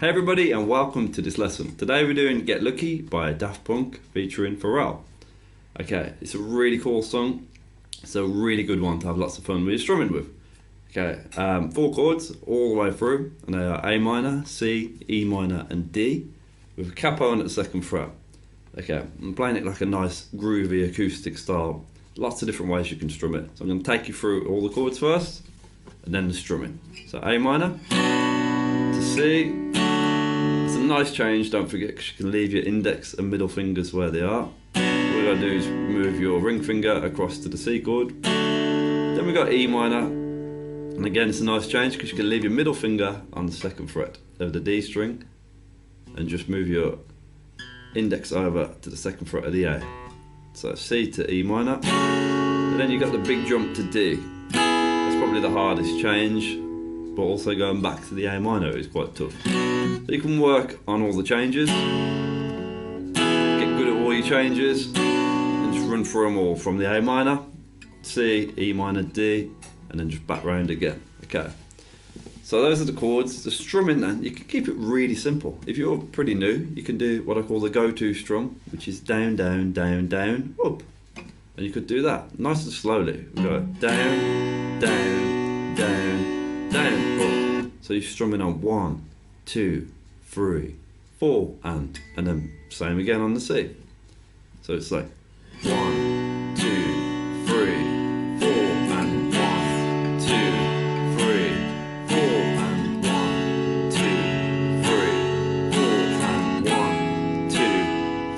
Hey everybody and welcome to this lesson. Today we're doing Get Lucky by Daft Punk featuring Pharrell. Okay, it's a really cool song. It's a really good one to have lots of fun with strumming with. Okay, 4 chords all the way through, and they are A minor, C, E minor and D with a capo on at the 2nd fret. Okay, I'm playing it like a nice groovy acoustic style. Lots of different ways you can strum it. So I'm going to take you through all the chords first and then the strumming. So A minor to C. It's a nice change, don't forget, because you can leave your index and middle fingers where they are. All you gotta do is move your ring finger across to the C chord. Then we got E minor, and again it's a nice change because you can leave your middle finger on the 2nd fret of the D string and just move your index over to the 2nd fret of the A. So C to E minor, and then you got the big jump to D. That's probably the hardest change, but also going back to the A minor is quite tough. So you can work on all the changes, get good at all your changes, and just run through them all from the A minor, C, E minor, D, and then just back round again. Okay, so those are the chords. The strumming then, you can keep it really simple. If you're pretty new, you can do what I call the go-to strum, which is down, down, down, down, up. And you could do that nice and slowly. We go down, down, down, down, up. So you're strumming on 1, 2, 3, 4, and then same again on the C. So it's like 1, 2, 3, 4, and 1, 2, 3, 4, and 1, 2, 3, 4, and 1, 2,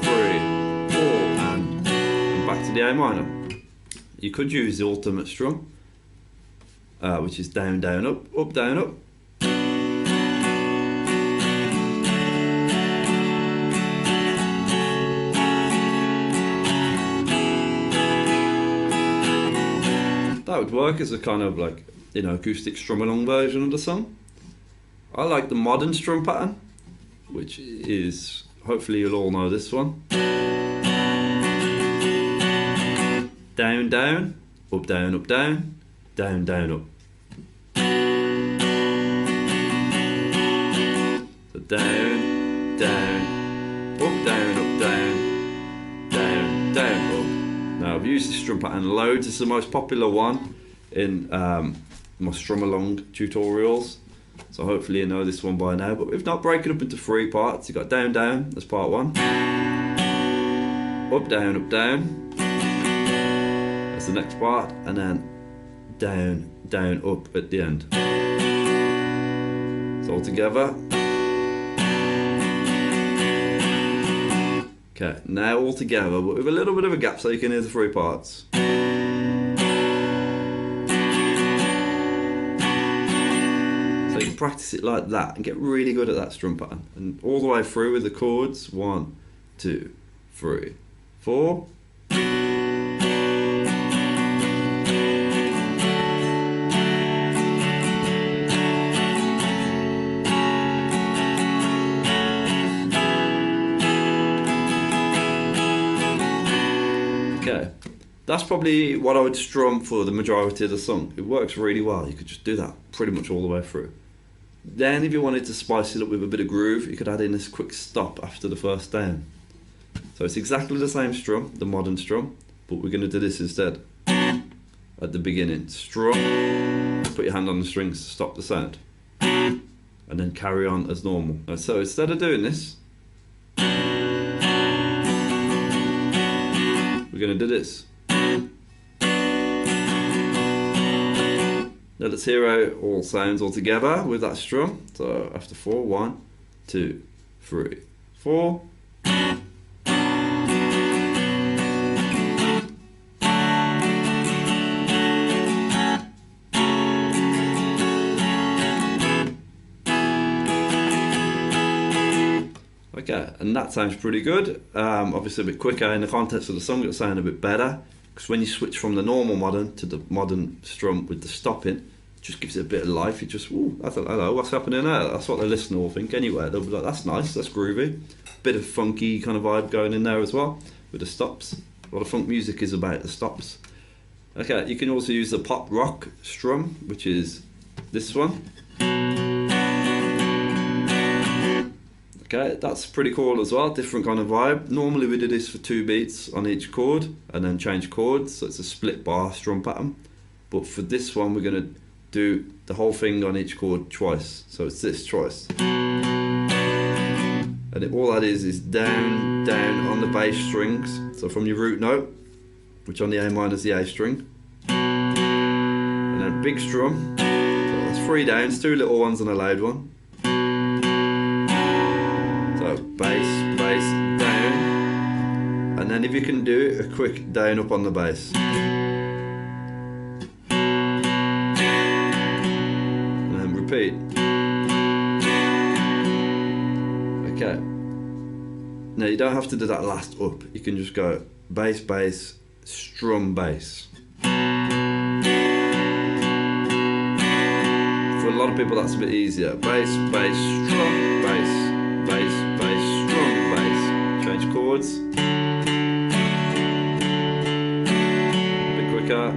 3, 4, and back to the A minor. You could use the ultimate strum, which is down, down, up, up, down, up. That would work as a kind of like, you know, acoustic strumalong version of the song. I like the modern strum pattern, which is, hopefully you'll all know this one. Down, down, up, down, up, down, down, down, up. So down, down, up, down, up, down, down, down, up. Now I've used this strum pattern loads. It's the most popular one in my strumalong tutorials. So hopefully you know this one by now. But if not, break it up into 3 parts. You've got down, down, that's part 1. Up, down, up, down. That's the next part. And then down, down, up at the end. So all together. Okay, now all together, but with a little bit of a gap so you can hear the 3 parts. So you can practice it like that and get really good at that strum pattern. And all the way through with the chords, 1, 2, 3, 4. Okay, that's probably what I would strum for the majority of the song. It works really well. You could just do that pretty much all the way through. Then if you wanted to spice it up with a bit of groove, you could add in this quick stop after the first down. So it's exactly the same strum, the modern strum, but we're going to do this instead. At the beginning, strum, put your hand on the strings to stop the sound, and then carry on as normal. So instead of doing this, we're going to do this. Now let's hear how it all sounds all together with that strum. So after 4, 1, 2, 3, 4. Okay, and that sounds pretty good. Obviously a bit quicker in the context of the song, it'll sound a bit better, because when you switch from the normal modern to the modern strum with the stopping, it just gives it a bit of life. You just, ooh, I thought, hello, what's happening there? That's what the listener will think anyway. They'll be like, that's nice, that's groovy. Bit of funky kind of vibe going in there as well with the stops. A lot of funk music is about the stops. Okay, you can also use the pop rock strum, which is this one. Okay, that's pretty cool as well, different kind of vibe. Normally we do this for 2 beats on each chord and then change chords, so it's a split bar strum pattern. But for this one we're going to do the whole thing on each chord twice, so it's this twice. And all that is down, down on the bass strings, so from your root note, which on the A minor is the A string, and then big strum, so that's 3 downs, 2 little ones and a loud one. So bass, bass, down, and then if you can do it, a quick down up on the bass. And then repeat. Okay. Now you don't have to do that last up, you can just go bass, bass, strum, bass. For a lot of people that's a bit easier. Bass, bass, strum, bass, bass, bass, strum, bass. Change chords. A bit quicker.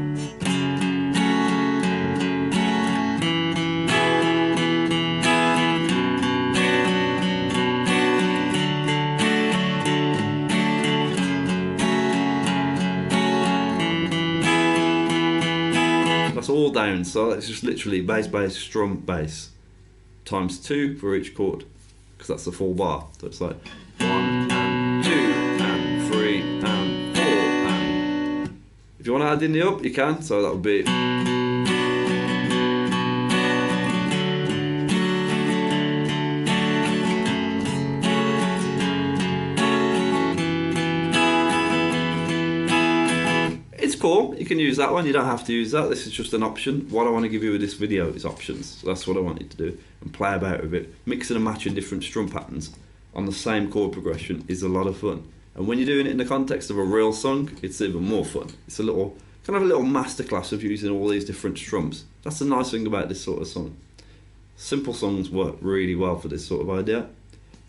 That's all down, so it's just literally bass, bass, strum, bass times 2 for each chord, because that's the full bar. So it's like 1 and 2 and 3 and 4 and. If you want to add in the up, you can. So that would be. Cool, you can use that one, you don't have to use that, this is just an option. What I want to give you with this video is options, so that's what I want you to do, and play about with it. Mixing and matching different strum patterns on the same chord progression is a lot of fun, and when you're doing it in the context of a real song, it's even more fun. It's a little, kind of a little masterclass of using all these different strums. That's the nice thing about this sort of song. Simple songs work really well for this sort of idea.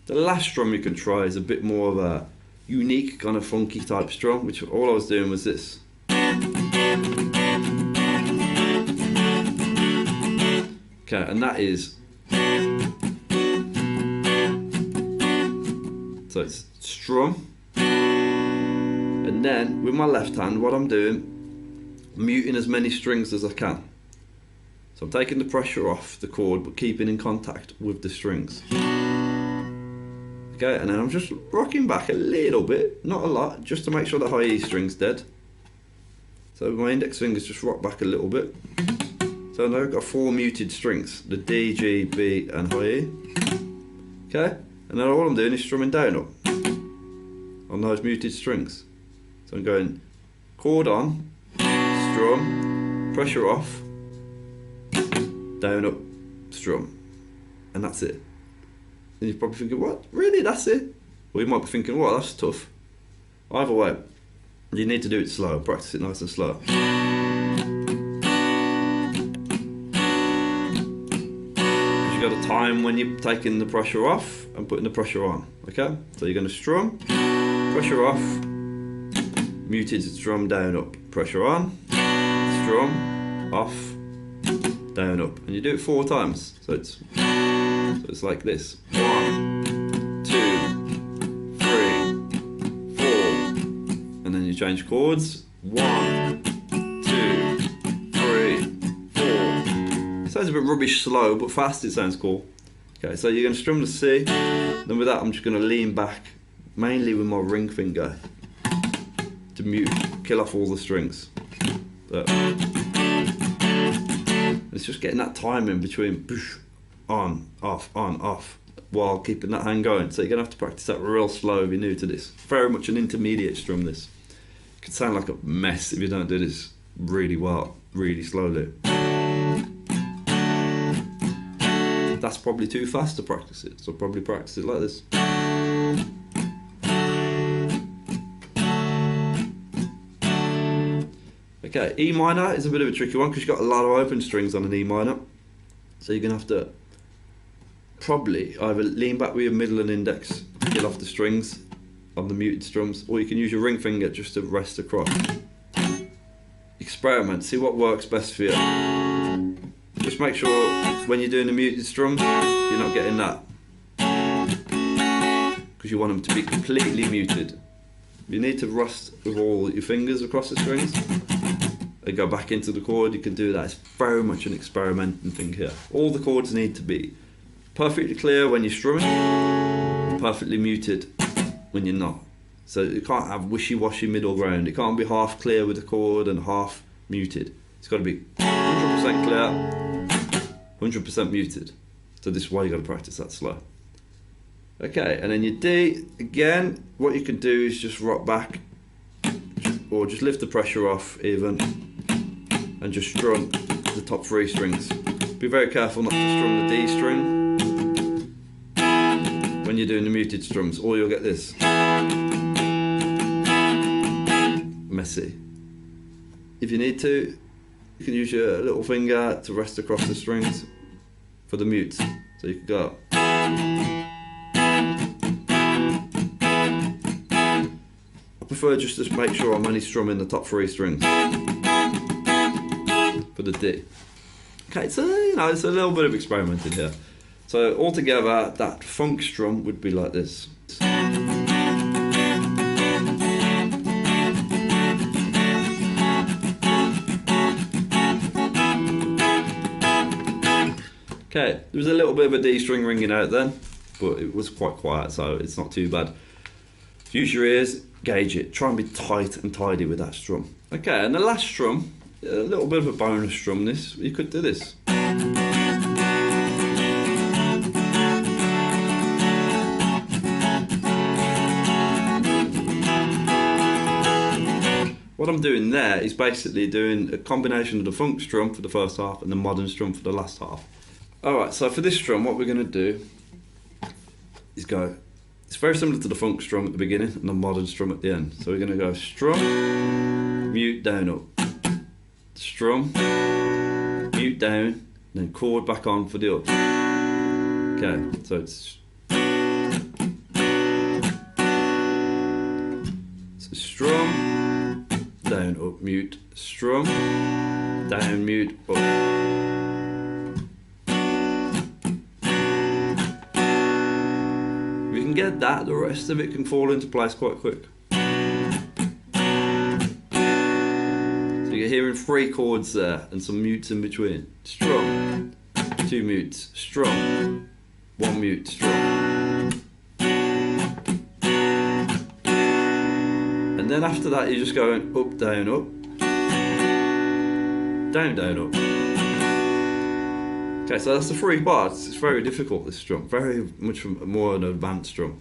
The last strum you can try is a bit more of a unique kind of funky type strum, which all I was doing was this. Okay, and that is, so it's strum, and then with my left hand what I'm doing, I'm muting as many strings as I can. So I'm taking the pressure off the chord but keeping in contact with the strings. Okay, and then I'm just rocking back a little bit, not a lot, just to make sure the high E string's dead. So my index fingers just rock back a little bit. So now I've got 4 muted strings, the D, G, B and high E. Okay, and then all I'm doing is strumming down up on those muted strings. So I'm going chord on, strum, pressure off, down up, strum, and that's it. And you're probably thinking, what? Really, that's it? Well, you might be thinking, well, that's tough. Either way, you need to do it slow, practice it nice and slow. You've got a time when you're taking the pressure off and putting the pressure on, okay? So you're going to strum, pressure off, muted strum down up, pressure on, strum, off, down up. And you do it 4 times, so it's like this. 1, 2, 3, 4, and then you change chords. 1, 2, 3, 4. It sounds a bit rubbish slow, but fast it sounds cool. Okay, so you're going to strum the C, then with that I'm just going to lean back, mainly with my ring finger, to mute, kill off all the strings. But it's just getting that time in between on, off, while keeping that hand going. So you're going to have to practice that real slow if you're new to this. Very much an intermediate strum, this. It can sound like a mess if you don't do this really well, really slowly. That's probably too fast to practice it, so probably practice it like this. Okay, E minor is a bit of a tricky one because you've got a lot of open strings on an E minor. So you're going to have to probably either lean back with your middle and index, kill off the strings on the muted strums, or you can use your ring finger just to rest across. Experiment, see what works best for you. Just make sure when you're doing the muted strums, you're not getting that. because you want them to be completely muted. You need to rest with all your fingers across the strings and go back into the chord. You can do that. It's very much an experimenting thing here. All the chords need to be perfectly clear when you're strumming, perfectly muted when you're not. So you can't have wishy-washy middle ground. It can't be half clear with the chord and half muted. It's got to be 100% clear, 100% muted. So this is why you got to practice that slow. Okay, and then your D, again, what you can do is just rock back, or just lift the pressure off even, and just strum the top 3 strings. Be very careful not to strum the D string when you're doing the muted strums, or you'll get this messy. If you need to, you can use your little finger to rest across the strings for the mutes. So you can go. I prefer just to make sure I'm only strumming the top 3 strings for the D. Okay, so you know, it's a little bit of experimenting here. So altogether, that funk strum would be like this. Okay, there was a little bit of a D string ringing out then, but it was quite quiet, so it's not too bad. Use your ears, gauge it, try and be tight and tidy with that strum. Okay, and the last strum, a little bit of a bonus strum this, you could do this. What I'm doing there is basically doing a combination of the funk strum for the first half and the modern strum for the last half. Alright, so for this strum, what we're going to do is go, it's very similar to the funk strum at the beginning and the modern strum at the end. So we're going to go strum, mute, down, up. Strum, mute, down, then chord back on for the up. Okay, so it's strum, down, up, mute, strum, down, mute, up. Get that, the rest of it can fall into place quite quick. So you're hearing 3 chords there and some mutes in between. Strum, 2 mutes, strum, 1 mute, strum. And then after that you're just going up, down, up, down, down, up. Okay, so that's the 3 parts. It's very difficult, this strum, very much more an advanced strum.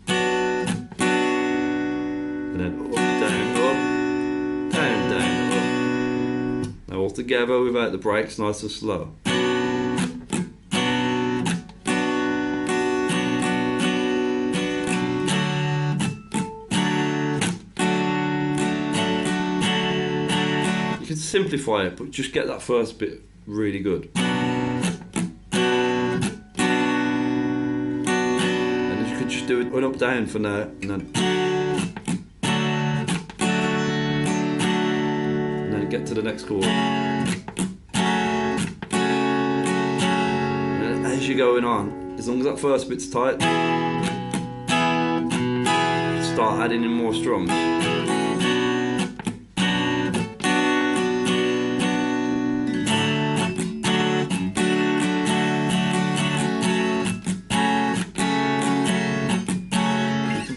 And then up, down, up, down, down, up. Now all together without the breaks, nice and slow. You can simplify it, but just get that first bit really good. And you could just do it one up down for now, and then get to the next chord. And as you're going on, as long as that first bit's tight, start adding in more strums.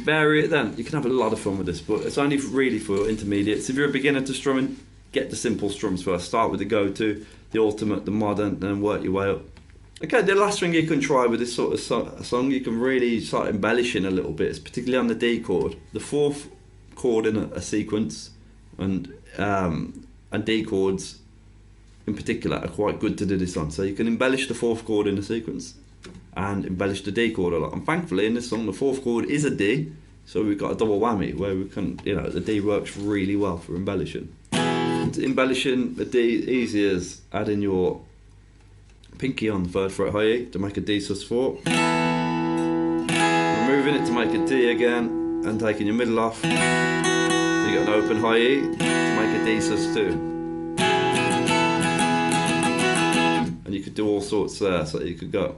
Vary it then. You can have a lot of fun with this, but it's only really for intermediates. If you're a beginner to strumming, get the simple strums first. Start with the go-to, the ultimate, the modern, then work your way up. Okay, the last thing you can try with this sort of song, you can really start embellishing a little bit, particularly on the D chord. The 4th chord in a sequence and D chords in particular are quite good to do this on. So you can embellish the 4th chord in a sequence and embellish the D chord a lot. And thankfully in this song the 4th chord is a D, so we've got a double whammy where we can, you know, the D works really well for embellishing. And embellishing the D easy as adding your pinky on the 3rd fret high E to make a D sus4, removing it to make a D again, and taking your middle off, you got an open high E to make a D sus2. And you could do all sorts there, so you could go.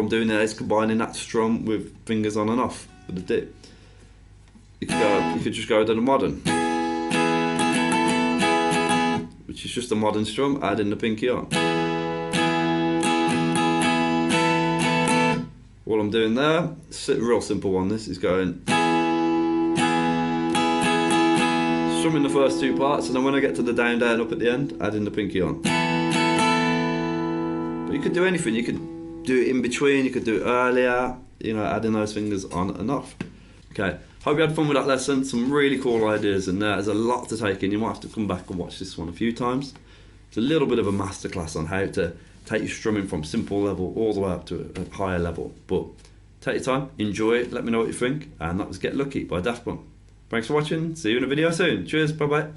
I'm doing there is combining that strum with fingers on and off with the dip. You could just go to the modern, which is just a modern strum, adding the pinky on. What I'm doing there, real simple one, this is going strumming the first two parts, and then when I get to the down, down, up at the end, adding the pinky on. But you could do anything, you could do it in between, you could do it earlier, you know, adding those fingers on and off. Okay, hope you had fun with that lesson, some really cool ideas in there. There's a lot to take in, you might have to come back and watch this one a few times. It's a little bit of a masterclass on how to take your strumming from simple level all the way up to a higher level. But take your time, enjoy it, let me know what you think. And that was Get Lucky by Daft Punk. Thanks for watching, see you in a video soon. Cheers, bye bye.